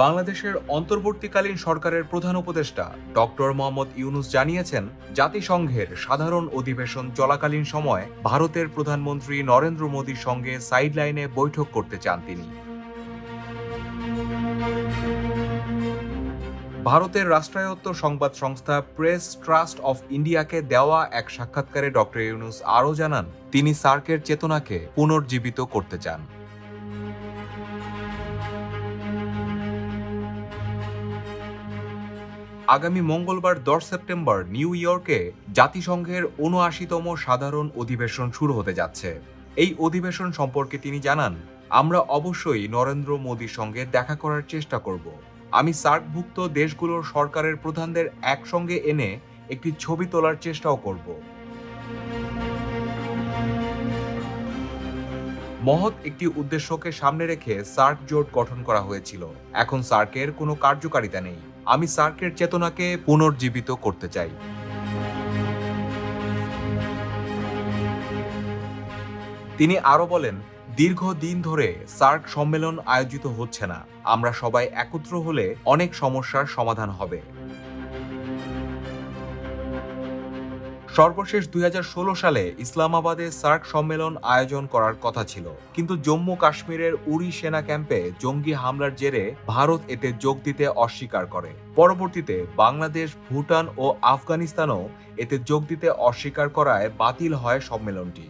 বাংলাদেশের অন্তর্বর্তীকালীন সরকারের প্রধান উপদেষ্টা ডক্টর মোহাম্মদ ইউনূস জানিয়েছেন, জাতিসংঘের সাধারণ অধিবেশন চলাকালীন সময় ভারতের প্রধানমন্ত্রী নরেন্দ্র মোদীর সঙ্গে সাইডলাইনে বৈঠক করতে চান তিনি। ভারতের রাষ্ট্রায়ত্ত সংবাদ সংস্থা প্রেস ট্রাস্ট অফ ইন্ডিয়াকে দেওয়া এক সাক্ষাৎকারে ডক্টর ইউনূস আরও জানান, তিনি সার্কের চেতনাকে পুনর্জীবিত করতে চান। আগামী মঙ্গলবার 10 সেপ্টেম্বর নিউ ইয়র্কে জাতিসংঘের ৭৯তম সাধারণ অধিবেশন শুরু হতে যাচ্ছে। এই অধিবেশন সম্পর্কে তিনি জানান, আমরা অবশ্যই নরেন্দ্র মোদীর সঙ্গে দেখা করার চেষ্টা করব। আমি সার্কভুক্ত দেশগুলোর সরকারের প্রধানদের একসঙ্গে এনে একটি ছবি তোলার চেষ্টাও করব। মহৎ একটি উদ্দেশ্যকে সামনে রেখে সার্ক জোট গঠন করা হয়েছিল। এখন সার্কের কোনো কার্যকারিতা নেই। আমি সার্কের চেতনাকে পুনর্জীবিত করতে চাই। তিনি আরো বলেন, দীর্ঘদিন ধরে সার্ক সম্মেলন আয়োজিত হচ্ছে না। আমরা সবাই একত্র হলে অনেক সমস্যার সমাধান হবে। সর্বশেষ ২০১৬ সালে ইসলামাবাদে সার্ক সম্মেলন আয়োজন করার কথা ছিল, কিন্তু জম্মু কাশ্মীরের উরি সেনা ক্যাম্পে জঙ্গি হামলার জেরে ভারত এতে যোগ দিতে অস্বীকার করে। পরবর্তীতে বাংলাদেশ, ভুটান ও আফগানিস্তানও এতে যোগ দিতে অস্বীকার করায় বাতিল হয় সম্মেলনটি।